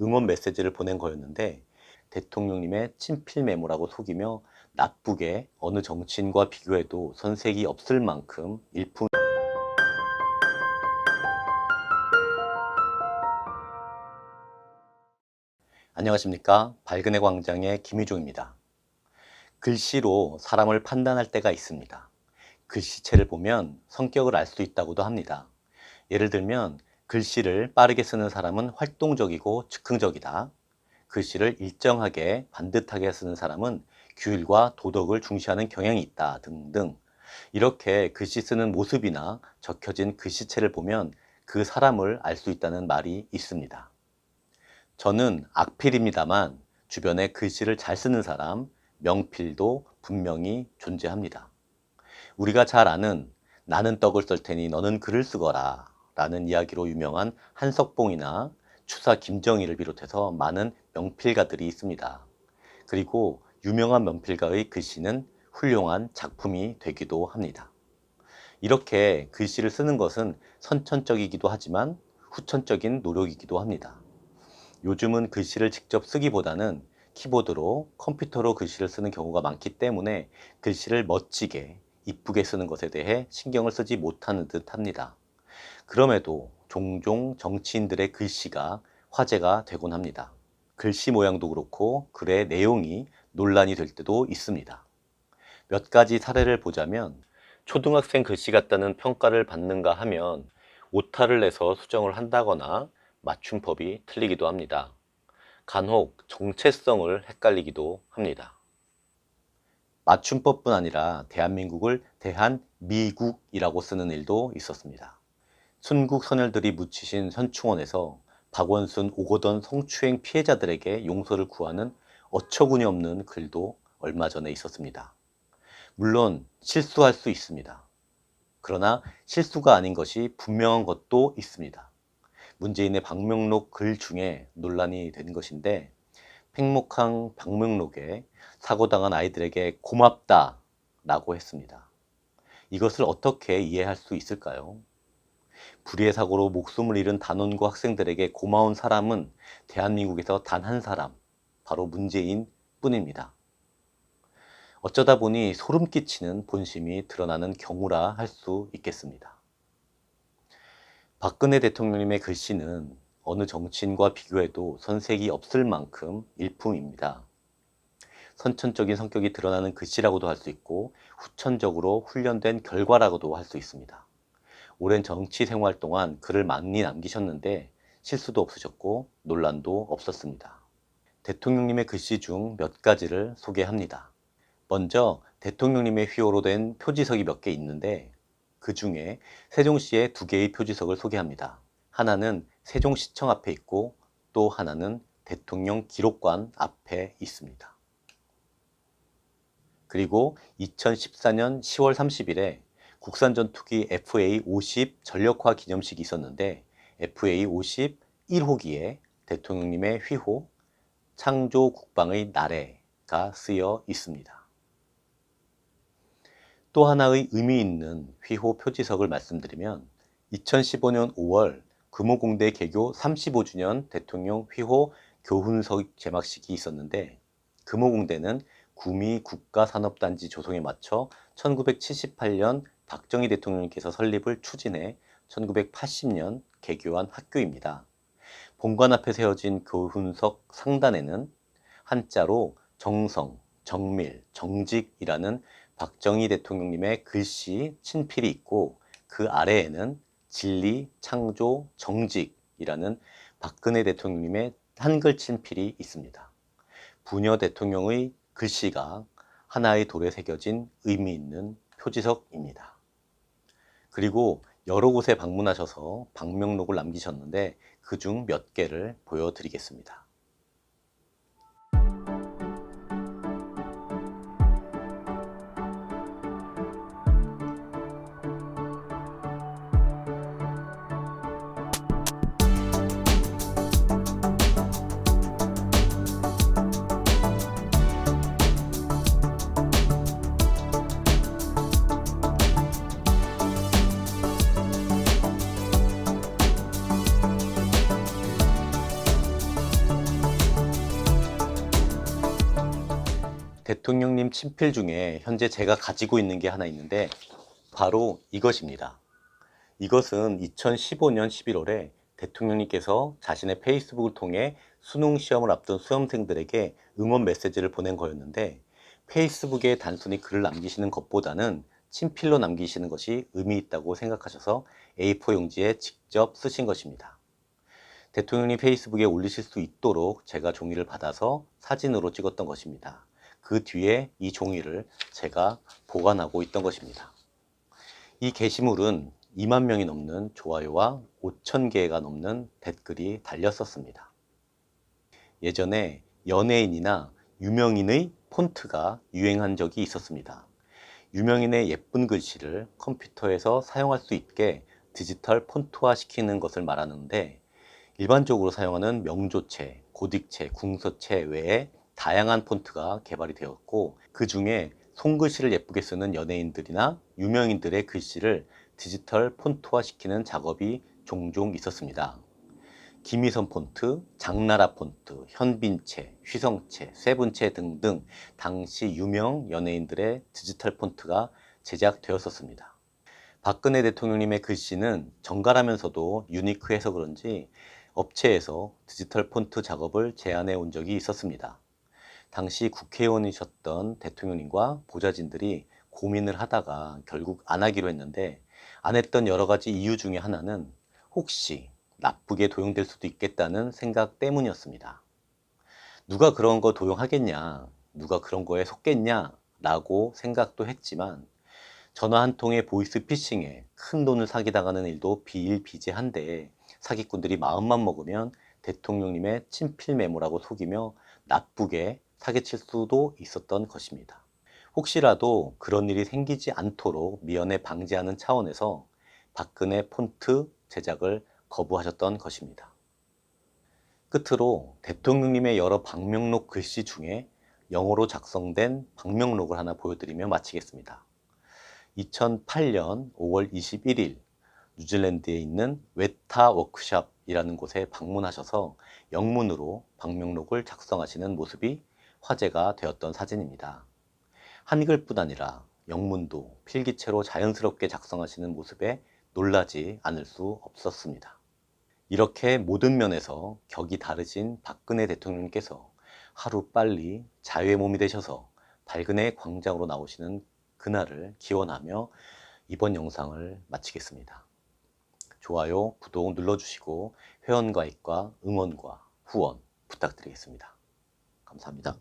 응원 메시지를 보낸 거였는데 대통령님의 친필 메모라고 속이며 나쁘게 어느 정치인과 비교해도 손색이 없을 만큼 일품. 안녕하십니까, 발근의 광장의 김유종입니다. 글씨로 사람을 판단할 때가 있습니다. 글씨체를 보면 성격을 알 수 있다고도 합니다. 예를 들면 글씨를 빠르게 쓰는 사람은 활동적이고 즉흥적이다. 글씨를 일정하게 반듯하게 쓰는 사람은 규율과 도덕을 중시하는 경향이 있다 등등. 이렇게 글씨 쓰는 모습이나 적혀진 글씨체를 보면 그 사람을 알 수 있다는 말이 있습니다. 저는 악필입니다만 주변에 글씨를 잘 쓰는 사람, 명필도 분명히 존재합니다. 우리가 잘 아는 나는 떡을 썰 테니 너는 글을 쓰거라 라는 이야기로 유명한 한석봉이나 추사 김정희를 비롯해서 많은 명필가들이 있습니다. 그리고 유명한 명필가의 글씨는 훌륭한 작품이 되기도 합니다. 이렇게 글씨를 쓰는 것은 선천적이기도 하지만 후천적인 노력이기도 합니다. 요즘은 글씨를 직접 쓰기보다는 키보드로, 컴퓨터로 글씨를 쓰는 경우가 많기 때문에 글씨를 멋지게, 이쁘게 쓰는 것에 대해 신경을 쓰지 못하는 듯 합니다. 그럼에도 종종 정치인들의 글씨가 화제가 되곤 합니다. 글씨 모양도 그렇고 글의 내용이 논란이 될 때도 있습니다. 몇 가지 사례를 보자면 초등학생 글씨 같다는 평가를 받는가 하면 오타를 내서 수정을 한다거나 맞춤법이 틀리기도 합니다. 간혹 정체성을 헷갈리기도 합니다. 맞춤법뿐 아니라 대한민국을 대한미국이라고 쓰는 일도 있었습니다. 순국 선열들이 묻히신 현충원에서 박원순 오거돈 성추행 피해자들에게 용서를 구하는 어처구니 없는 글도 얼마 전에 있었습니다. 물론 실수할 수 있습니다. 그러나 실수가 아닌 것이 분명한 것도 있습니다. 문재인의 방명록 글 중에 논란이 된 것인데 팽목항 방명록에 사고당한 아이들에게 고맙다 라고 했습니다. 이것을 어떻게 이해할 수 있을까요? 불의의 사고로 목숨을 잃은 단원고 학생들에게 고마운 사람은 대한민국에서 단 한 사람, 바로 문재인 뿐입니다. 어쩌다 보니 소름 끼치는 본심이 드러나는 경우라 할 수 있겠습니다. 박근혜 대통령님의 글씨는 어느 정치인과 비교해도 손색이 없을 만큼 일품입니다. 선천적인 성격이 드러나는 글씨라고도 할 수 있고 후천적으로 훈련된 결과라고도 할 수 있습니다. 오랜 정치 생활 동안 글을 많이 남기셨는데 실수도 없으셨고 논란도 없었습니다. 대통령님의 글씨 중 몇 가지를 소개합니다. 먼저 대통령님의 휘호로 된 표지석이 몇 개 있는데 그 중에 세종시의 2개의 표지석을 소개합니다. 하나는 세종시청 앞에 있고 또 하나는 대통령 기록관 앞에 있습니다. 그리고 2014년 10월 30일에 국산전투기 FA-50 전력화 기념식이 있었는데 FA-50 1호기에 대통령님의 휘호 창조 국방의 나래가 쓰여 있습니다. 또 하나의 의미 있는 휘호 표지석을 말씀드리면 2015년 5월 금호공대 개교 35주년 대통령 휘호 교훈석 제막식이 있었는데 금호공대는 구미 국가산업단지 조성에 맞춰 1978년 박정희 대통령께서 설립을 추진해 1980년 개교한 학교입니다. 본관 앞에 세워진 교훈석 상단에는 한자로 정성, 정밀, 정직이라는 박정희 대통령님의 글씨 친필이 있고 그 아래에는 진리, 창조, 정직이라는 박근혜 대통령님의 한글 친필이 있습니다. 부녀 대통령의 글씨가 하나의 돌에 새겨진 의미 있는 표지석입니다. 그리고 여러 곳에 방문하셔서 방명록을 남기셨는데 그중 몇 개를 보여드리겠습니다. 대통령님 친필 중에 현재 제가 가지고 있는 게 하나 있는데 바로 이것입니다. 이것은 2015년 11월에 대통령님께서 자신의 페이스북을 통해 수능 시험을 앞둔 수험생들에게 응원 메시지를 보낸 거였는데, 페이스북에 단순히 글을 남기시는 것보다는 친필로 남기시는 것이 의미 있다고 생각하셔서 A4 용지에 직접 쓰신 것입니다. 대통령님 페이스북에 올리실 수 있도록 제가 종이를 받아서 사진으로 찍었던 것입니다. 그 뒤에 이 종이를 제가 보관하고 있던 것입니다. 이 게시물은 2만 명이 넘는 좋아요와 5천 개가 넘는 댓글이 달렸었습니다. 예전에 연예인이나 유명인의 폰트가 유행한 적이 있었습니다. 유명인의 예쁜 글씨를 컴퓨터에서 사용할 수 있게 디지털 폰트화 시키는 것을 말하는데, 일반적으로 사용하는 명조체, 고딕체, 궁서체 외에 다양한 폰트가 개발이 되었고, 그 중에 손글씨를 예쁘게 쓰는 연예인들이나 유명인들의 글씨를 디지털 폰트화 시키는 작업이 종종 있었습니다. 김희선 폰트, 장나라 폰트, 현빈체, 휘성체, 세븐체 등등 당시 유명 연예인들의 디지털 폰트가 제작되었었습니다. 박근혜 대통령님의 글씨는 정갈하면서도 유니크해서 그런지 업체에서 디지털 폰트 작업을 제안해 온 적이 있었습니다. 당시 국회의원이셨던 대통령님과 보좌진들이 고민을 하다가 결국 안 하기로 했는데, 안 했던 여러 가지 이유 중에 하나는 혹시 나쁘게 도용될 수도 있겠다는 생각 때문이었습니다. 누가 그런 거 도용하겠냐, 누가 그런 거에 속겠냐 라고 생각도 했지만, 전화 한 통의 보이스피싱에 큰 돈을 사기당하는 일도 비일비재한데, 사기꾼들이 마음만 먹으면 대통령님의 친필 메모라고 속이며 나쁘게 사기칠 수도 있었던 것입니다. 혹시라도 그런 일이 생기지 않도록 미연에 방지하는 차원에서 박근혜 폰트 제작을 거부하셨던 것입니다. 끝으로 대통령님의 여러 방명록 글씨 중에 영어로 작성된 방명록을 하나 보여드리며 마치겠습니다. 2008년 5월 21일 뉴질랜드에 있는 웨타 워크숍이라는 곳에 방문하셔서 영문으로 방명록을 작성하시는 모습이 화제가 되었던 사진입니다. 한글뿐 아니라 영문도 필기체로 자연스럽게 작성하시는 모습에 놀라지 않을 수 없었습니다. 이렇게 모든 면에서 격이 다르신 박근혜 대통령님께서 하루빨리 자유의 몸이 되셔서 박근혜 광장으로 나오시는 그날을 기원하며 이번 영상을 마치겠습니다. 좋아요, 구독 눌러주시고 회원가입과 응원과 후원 부탁드리겠습니다. 감사합니다.